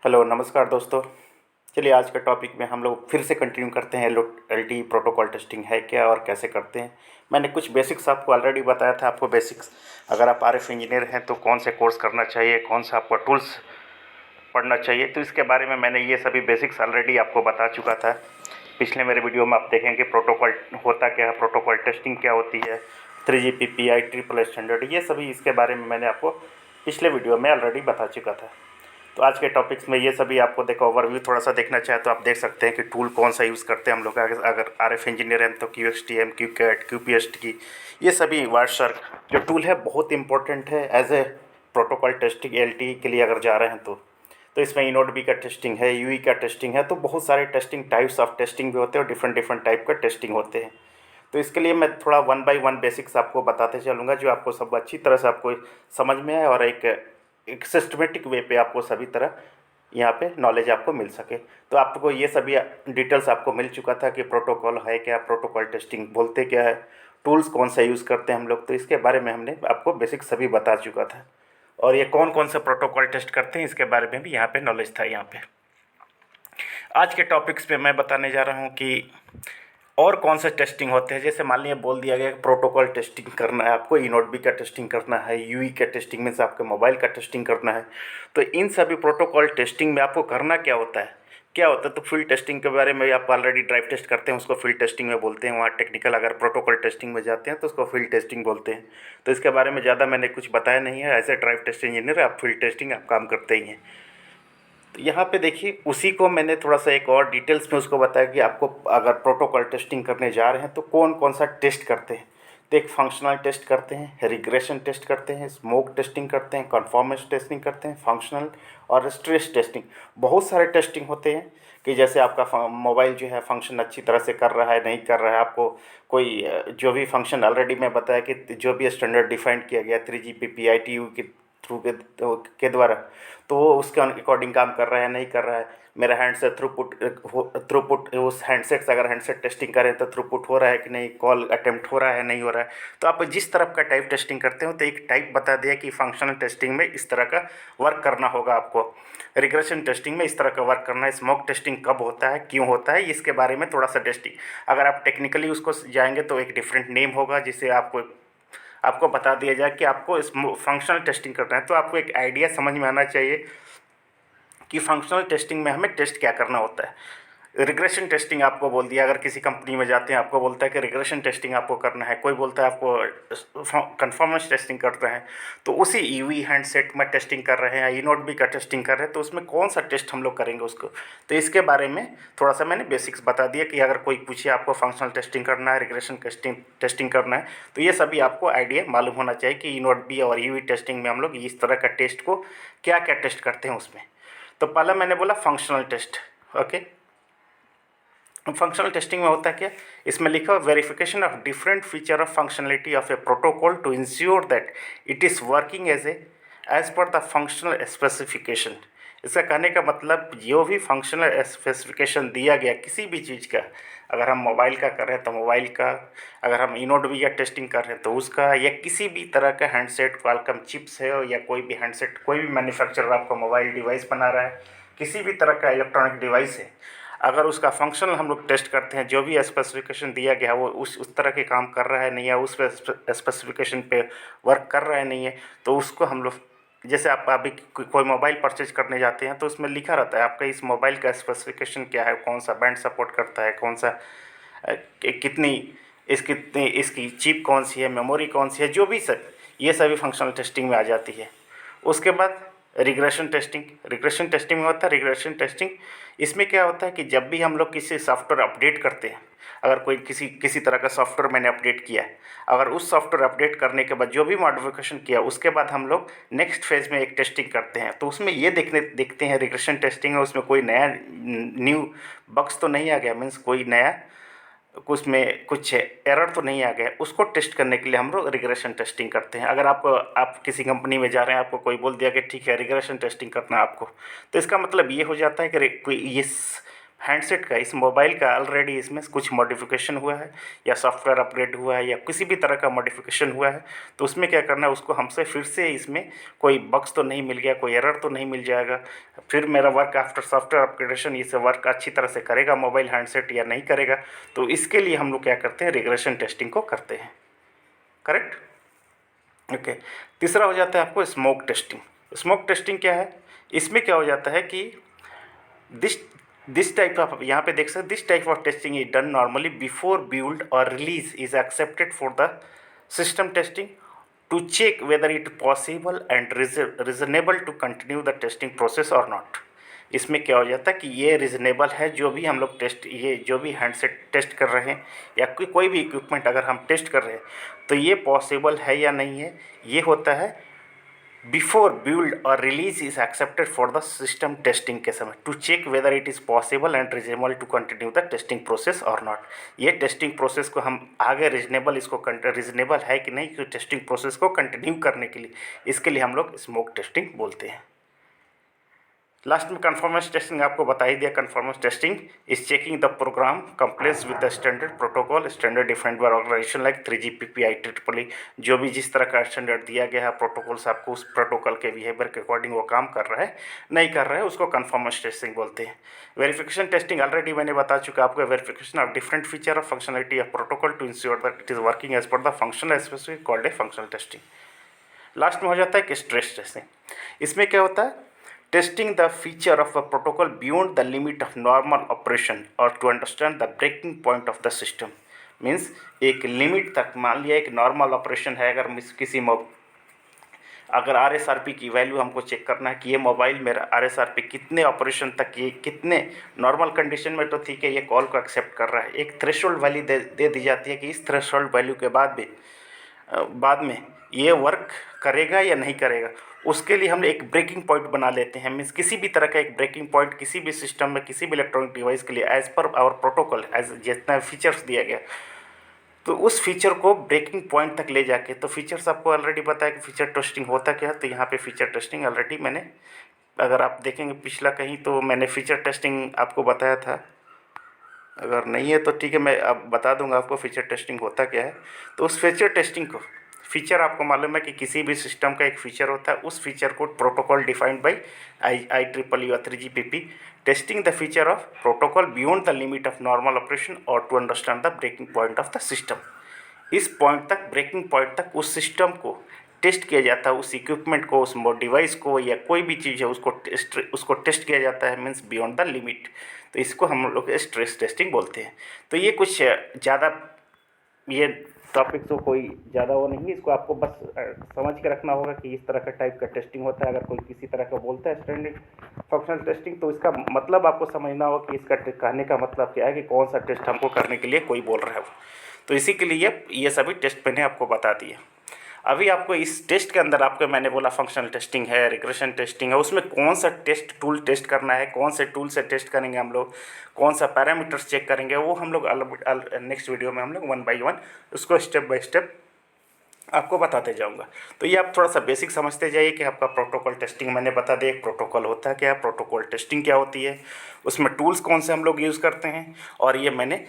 Hello नमस्कार दोस्तों। चलिए आज के टॉपिक में हम लोग फिर से कंटिन्यू करते हैं एल टी प्रोटोकॉल टेस्टिंग है क्या और कैसे करते हैं। मैंने कुछ बेसिक्स आपको ऑलरेडी बताया था। आपको बेसिक्स अगर आप आरएफ इंजीनियर हैं तो कौन से कोर्स करना चाहिए, कौन सा आपको टूल्स पढ़ना चाहिए, तो इसके बारे में मैंने ये सभी बेसिक्स ऑलरेडी आपको बता चुका था। पिछले मेरे वीडियो में आप देखेंगे प्रोटोकॉल होता क्या है, प्रोटोकॉल टेस्टिंग क्या होती है, 3GPP ट्रिपल स्टैंडर्ड, ये सभी इसके बारे में मैंने आपको पिछले वीडियो में ऑलरेडी बता चुका था। तो आज के टॉपिक्स में ये सभी आपको देखो ओवरव्यू थोड़ा सा देखना चाहे तो आप देख सकते हैं कि टूल कौन सा यूज़ करते हैं हम लोग। अगर आरएफ इंजीनियर हैं तो QXTM, QCAT, QPST की ये सभी वायरशार्क जो टूल है बहुत इंपॉर्टेंट है as a protocol testing LTE के लिए अगर जा रहे हैं तो इसमें इनोड बी का टेस्टिंग है, UE का टेस्टिंग है, तो बहुत सारे टेस्टिंग टाइप्स ऑफ टेस्टिंग भी होते हैं और डिफरेंट डिफरेंट टाइप का टेस्टिंग होते हैं। तो इसके लिए मैं थोड़ा 1 बाय 1 बेसिक्स आपको बताते चलूँगा जो आपको सब अच्छी तरह से आपको समझ में आए और एक सिस्टमेटिक वे पे आपको सभी तरह यहाँ पे नॉलेज आपको मिल सके। तो आपको ये सभी डिटेल्स आपको मिल चुका था कि प्रोटोकॉल है क्या, प्रोटोकॉल टेस्टिंग बोलते क्या है, टूल्स कौन सा यूज़ करते हैं हम लोग, तो इसके बारे में हमने आपको बेसिक सभी बता चुका था। और ये कौन कौन सा प्रोटोकॉल टेस्ट करते हैं इसके बारे में भी यहाँ पे नॉलेज था। यहाँ पे आज के टॉपिक्स पे मैं बताने जा रहा हूँ कि और कौन से टेस्टिंग होते हैं। जैसे मान लिया बोल दिया गया कि प्रोटोकॉल टेस्टिंग करना है आपको, इनोड बी का टेस्टिंग करना है, UE का टेस्टिंग मीन्स आपके मोबाइल का टेस्टिंग करना है। तो इन सभी प्रोटोकॉल टेस्टिंग में आपको करना क्या होता है, तो फील्ड टेस्टिंग के बारे में आप ऑलरेडी ड्राइव टेस्ट करते हैं, उसको फील्ड टेस्टिंग में बोलते हैं। वहाँ टेक्निकल अगर प्रोटोकॉल टेस्टिंग में जाते हैं तो उसको फील्ड टेस्टिंग बोलते हैं। तो इसके बारे में ज़्यादा मैंने कुछ बताया नहीं है। As a drive test engineer आप फील्ड टेस्टिंग आप काम करते ही हैं। तो यहाँ पे देखिए उसी को मैंने थोड़ा सा एक और डिटेल्स में उसको बताया कि आपको अगर प्रोटोकॉल टेस्टिंग करने जा रहे हैं तो कौन कौन सा टेस्ट करते हैं। तो एक फंक्शनल टेस्ट करते हैं, रिग्रेशन टेस्ट करते हैं, स्मोक टेस्टिंग करते हैं, कन्फर्मेंस टेस्टिंग करते हैं, फंक्शनल और स्ट्रेस टेस्टिंग। बहुत सारे टेस्टिंग होते हैं कि जैसे आपका मोबाइल जो है फंक्शन अच्छी तरह से कर रहा है नहीं कर रहा है, आपको कोई जो भी फंक्शन ऑलरेडी मैं बताया कि जो भी स्टैंडर्ड डिफाइंड किया गया 3GPP ITU के थ्रू के द्वारा, तो वो उसके अकॉर्डिंग काम कर रहा है नहीं कर रहा है। मेरा हैंडसेट थ्रूपुट उस हैंडसेट से अगर हैंडसेट टेस्टिंग करें तो थ्रूपुट हो रहा है कि नहीं, कॉल अटेम्प्ट हो रहा है नहीं हो रहा है। तो आप जिस तरह का टाइप टेस्टिंग करते हो तो एक टाइप बता दिया कि फंक्शनल टेस्टिंग में इस तरह का वर्क करना होगा आपको, रिग्रेशन टेस्टिंग में इस तरह का वर्क करना है, स्मोक टेस्टिंग कब होता है क्यों होता है इसके बारे में थोड़ा सा टेस्टिंग। अगर आप टेक्निकली उसको जाएंगे तो एक डिफरेंट नेम होगा जिसे आपको आपको बता दिया जाए कि आपको इस फंक्शनल टेस्टिंग करना है। तो आपको एक आइडिया समझ में आना चाहिए कि फंक्शनल टेस्टिंग में हमें टेस्ट क्या करना होता है। रिग्रेशन टेस्टिंग आपको बोल दिया, अगर किसी कंपनी में जाते हैं आपको बोलता है कि रिग्रेशन टेस्टिंग आपको करना है, कोई बोलता है आपको कन्फर्मेंस टेस्टिंग कर रहे हैं, तो उसी ईवी हैंडसेट में टेस्टिंग कर रहे हैं, इनोड बी का टेस्टिंग कर रहे हैं, तो उसमें कौन सा टेस्ट हम लोग करेंगे उसको। तो इसके बारे में थोड़ा सा मैंने बेसिक्स बता दिया कि अगर कोई पूछे आपको फंक्शनल टेस्टिंग करना है, रिग्रेशन टेस्टिंग करना है, तो ये सभी आपको आइडिया मालूम होना चाहिए कि इनोड बी और ईवी टेस्टिंग में हम लोग इस तरह का टेस्ट को क्या क्या टेस्ट करते हैं उसमें। तो पहला मैंने बोला functional test. Okay, functional testing में होता है क्या, इसमें लिखा verification of different feature of functionality of a protocol to ensure that it is working as per the functional specification. इसका कहने का मतलब जो भी फंक्शनल स्पेसिफिकेशन दिया गया किसी भी चीज़ का, अगर हम मोबाइल का कर रहे हैं तो मोबाइल का, अगर हम इनोड भी या टेस्टिंग कर रहे हैं तो उसका, या किसी भी तरह का हैंडसेट क्वालकॉम चिप्स है या कोई भी हैंडसेट, कोई भी मैन्युफैक्चरर आपका मोबाइल डिवाइस बना रहा है, किसी भी तरह का इलेक्ट्रॉनिक डिवाइस है, अगर उसका फंक्शनल हम लोग टेस्ट करते हैं जो भी स्पेसिफिकेशन दिया गया है वो उस तरह के काम कर रहा है नहीं, या उस स्पेसिफिकेशन पे वर्क कर रहा है नहीं है, तो उसको हम लोग, जैसे आप अभी कोई मोबाइल परचेज करने जाते हैं तो उसमें लिखा रहता है आपका इस मोबाइल का स्पेसिफिकेशन क्या है, कौन सा बैंड सपोर्ट करता है, कौन सा कितनी इसकी चिप कौन सी है, मेमोरी कौन सी है, जो भी सब ये सभी फंक्शनल टेस्टिंग में आ जाती है। उसके बाद रिग्रेशन टेस्टिंग में होता है रिग्रेशन टेस्टिंग। इसमें क्या होता है कि जब भी हम लोग किसी सॉफ्टवेयर अपडेट करते हैं, अगर कोई किसी तरह का सॉफ्टवेयर मैंने अपडेट किया है, अगर उस सॉफ्टवेयर अपडेट करने के बाद जो भी मॉडिफिकेशन किया उसके बाद हम लोग नेक्स्ट फेज़ में एक टेस्टिंग करते हैं, तो उसमें ये देखते हैं रिग्रेशन टेस्टिंग है उसमें कोई नया न्यू बग्स तो नहीं आ गया, मीन्स कोई नया उसमें कुछ एरर तो नहीं आ गया, उसको टेस्ट करने के लिए हम लोग रिग्रेशन टेस्टिंग करते हैं। अगर आप किसी कंपनी में जा रहे हैं, आपको कोई बोल दिया कि ठीक है रिग्रेशन टेस्टिंग करना है आपको, तो इसका मतलब ये हो जाता है कि कोई इस हैंडसेट का, इस मोबाइल का ऑलरेडी इसमें कुछ मॉडिफिकेशन हुआ है या सॉफ्टवेयर अपग्रेड हुआ है या किसी भी तरह का मॉडिफिकेशन हुआ है, तो उसमें क्या करना है, उसको हमसे फिर से इसमें कोई बग्स तो नहीं मिल गया, कोई एरर तो नहीं मिल जाएगा, फिर मेरा वर्क आफ्टर सॉफ्टवेयर अपग्रेडेशन इसे वर्क अच्छी तरह से करेगा मोबाइल हैंडसेट या नहीं करेगा। तो इसके लिए हम लोग क्या करते हैं, रिग्रेशन टेस्टिंग को करते हैं। Correct, okay. तीसरा हो जाता है आपको स्मोक टेस्टिंग। स्मोक टेस्टिंग क्या है, इसमें क्या हो जाता है कि दिस दिस टाइप ऑफ, यहाँ पे देख सकते, this type of testing is done normally before build और release is accepted for the system testing to check whether it possible and reasonable to continue the testing process और not. इसमें क्या हो जाता है कि ये रिजनेबल है, जो भी हम लोग टेस्ट, ये जो भी हैंडसेट टेस्ट कर रहे हैं या कोई भी इक्विपमेंट अगर हम टेस्ट कर रहे हैं, तो ये पॉसिबल है या नहीं है, ये होता है बिफोर बिल्ड और release is accepted for the system testing के समय, to check whether it is possible and reasonable to continue the testing process और नॉट। ये टेस्टिंग प्रोसेस को हम आगे रिजनेबल, इसको रिजनेबल है कि नहीं, कि टेस्टिंग प्रोसेस को कंटिन्यू करने के लिए, इसके लिए हम लोग स्मोक टेस्टिंग बोलते हैं। लास्ट में कन्फर्मेंस टेस्टिंग आपको बता ही दिया। Conformance testing is checking the program complies with the standard protocol standard defined by organization like 3GPP IEEE। जो भी जिस तरह का स्टैंडर्ड दिया गया है प्रोटोकॉल्स, आपको उस प्रोटोकॉल के बिहेवियर के अकॉर्डिंग वो काम कर रहा है नहीं कर रहा है, उसको कन्फर्मेंस टेस्टिंग बोलते हैं। वेरिफिकेशन टेस्टिंग ऑलरेडी मैंने बता चुका आपको, verification of different feature of functionality of protocol to ensure that it is working as per the functional specific called a functional testing. Last में हो जाता है कि स्ट्रेस टेस्टिंग। इसमें क्या होता है, testing the feature of a protocol beyond the limit of normal operation और to understand the breaking point of the system. Means एक लिमिट तक, मान लिया एक नॉर्मल ऑपरेशन है, अगर किसी अगर RSRP की वैल्यू हमको चेक करना है कि ये मोबाइल मेरा RSRP कितने ऑपरेशन तक, ये कितने नॉर्मल कंडीशन में तो ठीक है, ये कॉल को एक्सेप्ट कर रहा है, एक थ्रेशोल्ड वैल्यू दे दी जाती है कि इस थ्रेशोल्ड वैल्यू के बाद में ये वर्क करेगा या नहीं करेगा। उसके लिए हम एक ब्रेकिंग पॉइंट बना लेते हैं। मीन्स किसी भी तरह का एक ब्रेकिंग पॉइंट किसी भी सिस्टम में, किसी भी इलेक्ट्रॉनिक डिवाइस के लिए as per our protocol, as जितना फीचर्स दिया गया, तो उस फीचर को ब्रेकिंग पॉइंट तक ले जाके, तो फीचर्स आपको ऑलरेडी पता है कि फीचर टेस्टिंग होता क्या है। तो यहाँ पे फीचर टेस्टिंग ऑलरेडी मैंने, अगर आप देखेंगे पिछला कहीं, तो मैंने फीचर टेस्टिंग आपको बताया था। अगर नहीं है तो ठीक है, मैं अब बता दूंगा आपको फीचर टेस्टिंग होता क्या है। तो उस फीचर टेस्टिंग को, फीचर आपको मालूम है कि किसी भी सिस्टम का एक फीचर होता है, उस फीचर को प्रोटोकॉल डिफाइंड बाई IEEE और 3GPP, testing the feature of protocol beyond the limit of normal operation और to understand the breaking point of the system. इस पॉइंट तक, ब्रेकिंग पॉइंट तक उस सिस्टम को टेस्ट किया जाता है, उस इक्विपमेंट को, उस डिवाइस को, या कोई भी चीज़ है उसको टेस्ट किया जाता है, मीन्स बियॉन्ड द लिमिट। तो इसको हम लोग स्ट्रेस टेस्टिंग बोलते हैं। तो ये कुछ ज़्यादा, ये टॉपिक तो कोई ज़्यादा वो नहीं है, इसको आपको बस समझ के रखना होगा कि इस तरह का टाइप का टेस्टिंग होता है। अगर कोई किसी तरह का बोलता है स्टैंडर्ड फंक्शनल टेस्टिंग, तो इसका मतलब आपको समझना होगा कि इसका कहने का मतलब क्या है, कि कौन सा टेस्ट हमको करने के लिए कोई बोल रहा है। तो इसी के लिए ये सभी टेस्ट मैंने आपको बता दिए। अभी आपको इस टेस्ट के अंदर, आपको मैंने बोला फंक्शनल टेस्टिंग है, रिग्रेशन टेस्टिंग है, उसमें कौन सा टेस्ट टूल टेस्ट करना है, कौन से टूल से टेस्ट करेंगे हम लोग, कौन सा पैरामीटर्स चेक करेंगे, वो हम लोग नेक्स्ट वीडियो में हम लोग 1 बाई 1 उसको स्टेप बाय स्टेप आपको बताते जाऊंगा। तो ये आप थोड़ा सा बेसिक समझते जाइए कि आपका प्रोटोकॉल टेस्टिंग मैंने बता दिया, प्रोटोकॉल होता है क्या, प्रोटोकॉल टेस्टिंग क्या होती है, उसमें टूल्स कौन से हम लोग यूज़ करते हैं, और ये मैंने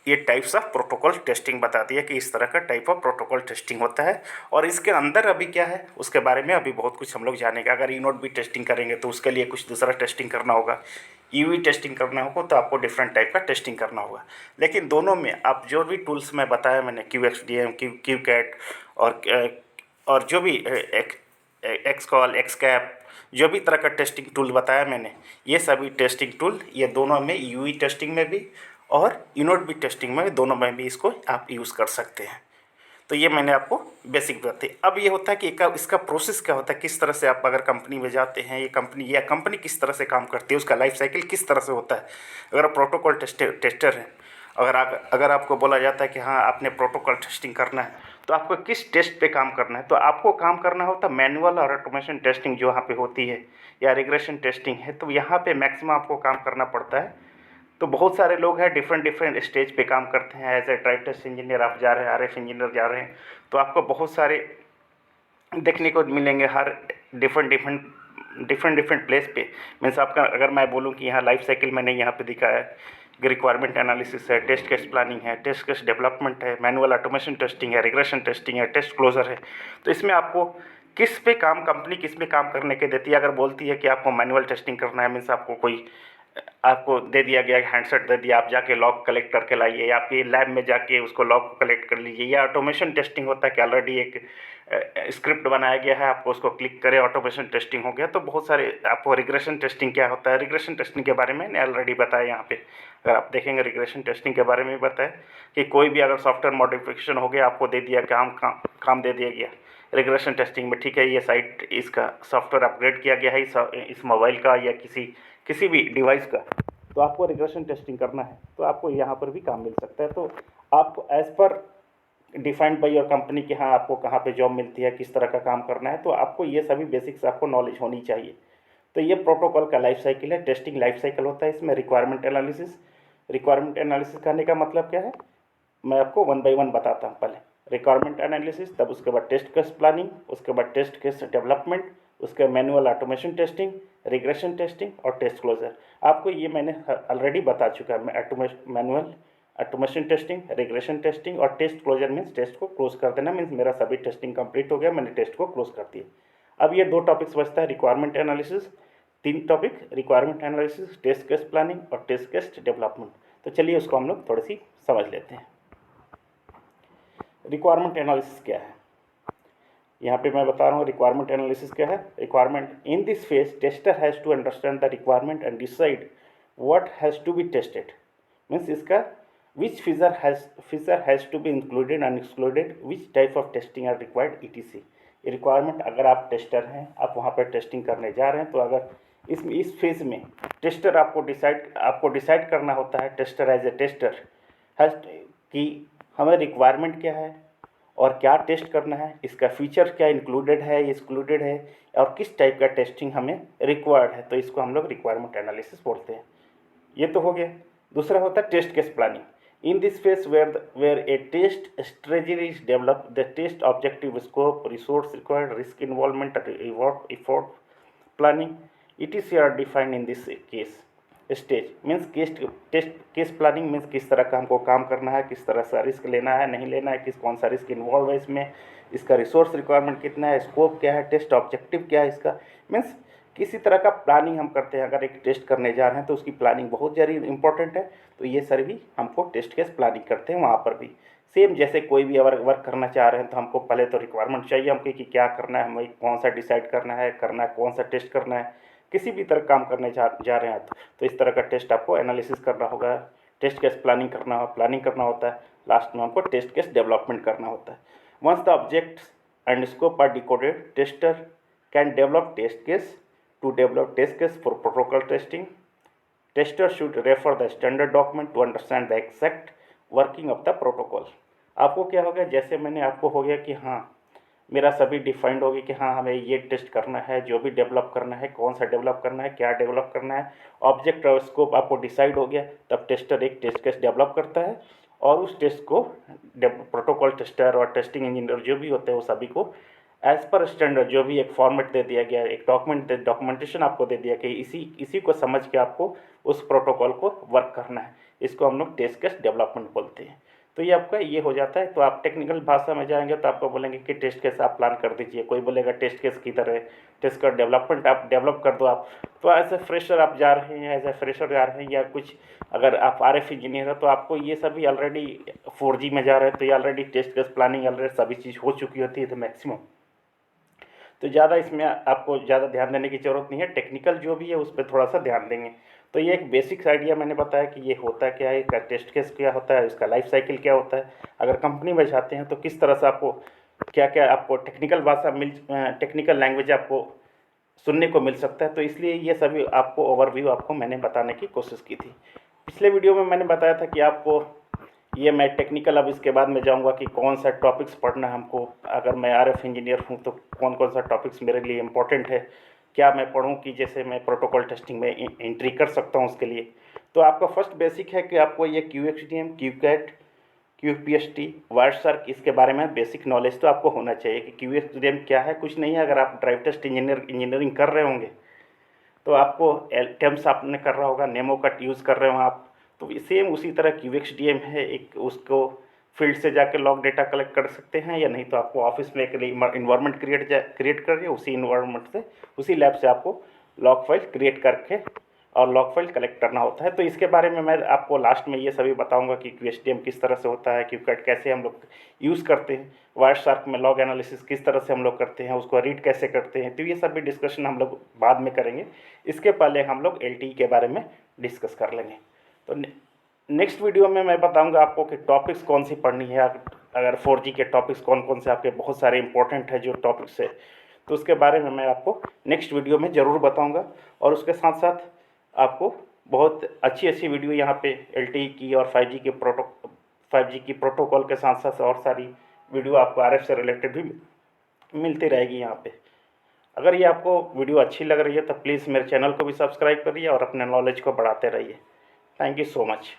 ये टाइप्स ऑफ प्रोटोकॉल टेस्टिंग बता दिया कि इस तरह का टाइप ऑफ प्रोटोकॉल टेस्टिंग होता है। और इसके अंदर अभी क्या है उसके बारे में अभी बहुत कुछ हम लोग जानेंगे। अगर यूनोड भी टेस्टिंग करेंगे तो उसके लिए कुछ दूसरा टेस्टिंग करना होगा, यूवी टेस्टिंग करना होगा तो आपको डिफरेंट टाइप का टेस्टिंग करना होगा। लेकिन दोनों में आप जो भी टूल्स मैं बताया मैंने, QXDM, QCAT और जो भी एक्सकॉल, एक्सकैप, जो भी तरह का टेस्टिंग टूल बताया मैंने, ये सभी टेस्टिंग टूल, ये दोनों में यूवी टेस्टिंग में भी और यूनिट भी टेस्टिंग में, दोनों में भी इसको आप यूज़ कर सकते हैं। तो ये मैंने आपको बेसिक बताई। अब ये होता है कि इसका प्रोसेस क्या होता है, किस तरह से आप अगर कंपनी में जाते हैं, ये कंपनी किस तरह से काम करती है, उसका लाइफ साइकिल किस तरह से होता है। अगर आप प्रोटोकॉल टेस्टर हैं, अगर आपको बोला जाता है कि हाँ आपने प्रोटोकॉल टेस्टिंग करना है, तो आपको किस टेस्ट पे काम करना है, तो आपको काम करना होता है मैनुअल और ऑटोमेशन टेस्टिंग जो यहाँ पे होती है, या रिग्रेशन टेस्टिंग है, तो यहाँ पे मैक्सिमम आपको काम करना पड़ता है। तो बहुत सारे लोग हैं डिफरेंट स्टेज पे काम करते हैं। As a drive test engineer आप जा रहे हैं, RF इंजीनियर जा रहे हैं, तो आपको बहुत सारे देखने को मिलेंगे, हर डिफरेंट डिफरेंट डिफरेंट प्लेस पे मीन्स आपका, अगर मैं बोलूँ कि यहाँ लाइफ साइकिल मैंने यहाँ पे दिखाया है कि रिक्वायरमेंट एनालिसिस है, टेस्ट केस प्लानिंग है, टेस्ट केस डेवलपमेंट है, मैनुअल ऑटोमेशन टेस्टिंग है, रिग्रेशन टेस्टिंग है, टेस्ट क्लोजर है। तो इसमें आपको किस पे काम, कंपनी किस पे काम करने के देती है। अगर बोलती है कि आपको मैनुअल टेस्टिंग करना है, मीन्स आपको कोई, आपको दे दिया गया हैंडसेट दे दिया, आप जाके लॉग कलेक्ट करके लाइए, या आपके लैब में जाके उसको लॉग को कलेक्ट कर लीजिए। या ऑटोमेशन टेस्टिंग होता है कि ऑलरेडी एक स्क्रिप्ट बनाया गया है, आपको उसको क्लिक करें, ऑटोमेशन टेस्टिंग हो गया। तो बहुत सारे आपको रिग्रेशन टेस्टिंग क्या होता है, रिग्रेशन टेस्टिंग के बारे में मैंने ऑलरेडी बताया यहाँ पे। अगर आप देखेंगे रिग्रेशन टेस्टिंग के बारे में बताया कि कोई भी अगर सॉफ्टवेयर मॉडिफिकेशन हो गया, आपको दे दिया काम दे दिया गया रिग्रेशन टेस्टिंग में, ठीक है ये साइट, इसका सॉफ्टवेयर अपग्रेड किया गया है इस मोबाइल का या किसी भी डिवाइस का, तो आपको रिग्रेशन टेस्टिंग करना है, तो आपको यहाँ पर भी काम मिल सकता है। तो आप as per defined by your company कि हाँ आपको कहाँ पे जॉब मिलती है, किस तरह का काम करना है, तो आपको ये सभी बेसिक्स आपको नॉलेज होनी चाहिए। तो ये प्रोटोकॉल का लाइफ साइकिल है, टेस्टिंग लाइफ साइकिल होता है। इसमें रिक्वायरमेंट एनालिसिस करने का मतलब क्या है, मैं आपको वन बाई वन बताता हूँ। पहले रिक्वायरमेंट एनालिसिस, तब उसके बाद टेस्ट केस प्लानिंग, उसके बाद टेस्ट केस डेवलपमेंट, उसके manual automation testing, regression testing और टेस्ट क्लोजर। आपको ये मैंने ऑलरेडी बता चुका है। Manual automation testing, regression testing और टेस्ट क्लोजर मीन्स टेस्ट को क्लोज कर देना, मीन्स मेरा सभी टेस्टिंग कंप्लीट हो गया, मैंने टेस्ट को क्लोज कर दिया। अब ये 2 टॉपिक्स बचता है, requirement analysis, 3 topic, requirement analysis, test case planning और टेस्ट केस डेवलपमेंट। तो चलिए उसको हम लोग थोड़ी सी समझ लेते हैं। रिक्वायरमेंट एनालिसिस क्या है, यहाँ पे मैं बता रहा हूँ रिक्वायरमेंट एनालिसिस क्या है। Requirement in this phase tester has to understand the requirement and decide what has to be tested, means इसका which feature has to be included and excluded, which type of testing are required, etc। ये requirement, अगर आप tester हैं, आप वहाँ पर testing करने जा रहे हैं, तो अगर इस फेज में टेस्टर आपको डिसाइड करना होता है, tester as a tester has कि हमें रिक्वायरमेंट क्या है और क्या टेस्ट करना है, इसका फीचर क्या इंक्लूडेड है, एक्सक्लूडेड है, और किस टाइप का टेस्टिंग हमें रिक्वायर्ड है, तो इसको हम लोग रिक्वायरमेंट एनालिसिस बोलते हैं। ये तो हो गया। दूसरा होता है test case planning. In this phase where a test strategy is developed, the test objective, scope, resource required, risk involvement, effort planning, etc are defined in this case stage। Means test case planning means किस तरह का हमको काम करना है, किस तरह सा रिस्क लेना है, नहीं लेना है, कौन सा रिस्क इन्वॉल्व है इसमें, इसका रिसोर्स रिक्वायरमेंट कितना है, स्कोप क्या है, टेस्ट ऑब्जेक्टिव क्या है इसका, मीन्स किसी तरह का प्लानिंग हम करते हैं। अगर एक टेस्ट करने जा रहे हैं तो उसकी प्लानिंग बहुत ज़्यादा इंपॉर्टेंट है, तो ये सर भी हमको टेस्ट केस प्लानिंग करते हैं। वहाँ पर भी सेम जैसे कोई भी अगर वर्क करना चाह रहे हैं तो हमको पहले तो रिक्वायरमेंट चाहिए हमको कि क्या करना है, हमें कौन सा डिसाइड करना है कौन सा टेस्ट करना है। किसी भी तरह काम करने जा रहे हैं तो इस तरह का टेस्ट आपको एनालिसिस करना होगा, टेस्ट केस प्लानिंग करना होता है। लास्ट में हमको टेस्ट केस डेवलपमेंट करना होता है। Once the objects and scope are decoded, tester can develop test case. To develop test case for protocol testing, tester should refer the standard document to understand the exact working of the protocol। आपको क्या हो गया, जैसे मैंने आपको हो गया कि हाँ मेरा सभी डिफाइंड हो गया कि हाँ हमें ये टेस्ट करना है, जो भी डेवलप करना है, कौन सा डेवलप करना है, क्या डेवलप करना है, ऑब्जेक्ट और स्कोप आपको डिसाइड हो गया, तब टेस्टर एक टेस्ट केस डेवलप करता है और उस टेस्ट को प्रोटोकॉल टेस्टर और टेस्टिंग इंजीनियर जो भी होते हैं वो सभी को एज पर स्टैंडर्ड जो भी एक फॉर्मेट दे दिया गया है, एक डॉक्यूमेंटेशन आपको दे दिया कि इसी को समझ के आपको उस प्रोटोकॉल को वर्क करना है। इसको हम लोग टेस्ट केस डेवलपमेंट बोलते हैं। तो ये आपका ये हो जाता है। तो आप टेक्निकल भाषा में जाएंगे तो आपको बोलेंगे कि टेस्ट केस आप प्लान कर दीजिए, कोई बोलेगा टेस्ट केस किधर है, टेस्ट का डेवलपमेंट आप डेवलप कर दो आप। तो एज ए फ्रेशर आप जा रहे हैं, या कुछ अगर आप RF इंजीनियर हो तो आपको ये सभी ऑलरेडी 4G में जा रहे हैं तो ये already test case planning already सभी चीज़ हो चुकी होती है। तो मैक्सिमम तो ज़्यादा इसमें आपको ज़्यादा ध्यान देने की ज़रूरत नहीं है, टेक्निकल जो भी है उस पर थोड़ा सा ध्यान देंगे। तो ये एक बेसिक्स आइडिया मैंने बताया कि ये होता क्या है, इसका टेस्ट केस क्या होता है, इसका लाइफ साइकिल क्या होता है, अगर कंपनी में जाते हैं तो किस तरह से आपको क्या क्या आपको टेक्निकल लैंग्वेज आपको सुनने को मिल सकता है। तो इसलिए ये सभी आपको ओवरव्यू आपको मैंने बताने की कोशिश की थी। पिछले वीडियो में मैंने बताया था कि आपको ये मैं टेक्निकल, अब इसके बाद मैं जाऊंगा कि कौन सा टॉपिक्स पढ़ना है हमको। अगर मैं RF इंजीनियर हूं तो कौन कौन सा टॉपिक्स मेरे लिए इम्पोर्टेंट है, क्या मैं पढ़ूं कि जैसे मैं प्रोटोकॉल टेस्टिंग में एंट्री कर सकता हूं उसके लिए। तो आपका फर्स्ट बेसिक है कि आपको ये QXDM, क्यूकैट QPST, वायरशार्क, इसके बारे में बेसिक नॉलेज तो आपको होना चाहिए कि QSDM क्या है। कुछ नहीं है, अगर आप ड्राइव टेस्ट इंजीनियरिंग कर रहे होंगे तो आपको टेम्स आपने कर रहा होगा, नेमो का यूज़ कर रहे हो आप, तो सेम उसी तरह QXDM है। एक उसको फील्ड से जाकर लॉग डेटा कलेक्ट कर सकते हैं, या नहीं तो आपको ऑफिस में एक इन्वायरमेंट क्रिएट करिए, उसी इन्वायरमेंट से, उसी लैब से आपको लॉग फाइल क्रिएट करके और लॉग फाइल कलेक्ट करना होता है। तो इसके बारे में मैं आपको लास्ट में ये सभी बताऊंगा कि QSDM किस तरह से होता है, क्यूकैट कैसे हम लोग यूज़ करते हैं, वायरशार्क में लॉग एनालिसिस किस तरह से हम लोग करते हैं, उसको रीड कैसे करते हैं। तो ये सभी डिस्कशन हम लोग बाद में करेंगे। इसके पहले हम लोग LTE के बारे में डिस्कस कर लेंगे। तो नेक्स्ट वीडियो में मैं बताऊंगा आपको कि टॉपिक्स कौन सी पढ़नी है। अगर 4G के टॉपिक्स कौन कौन से आपके बहुत सारे इंपॉर्टेंट है जो टॉपिक्स है, तो उसके बारे में मैं आपको नेक्स्ट वीडियो में ज़रूर बताऊंगा। और उसके साथ साथ आपको बहुत अच्छी अच्छी वीडियो यहाँ पे LTE की और 5G की प्रोटोकॉल के साथ साथ और सारी वीडियो आपको RF से रिलेटेड भी मिलती रहेगी यहाँ पे। अगर ये आपको वीडियो अच्छी लग रही है तो प्लीज़ मेरे चैनल को भी सब्सक्राइब करिए और अपने नॉलेज को बढ़ाते रहिए। Thank you so much.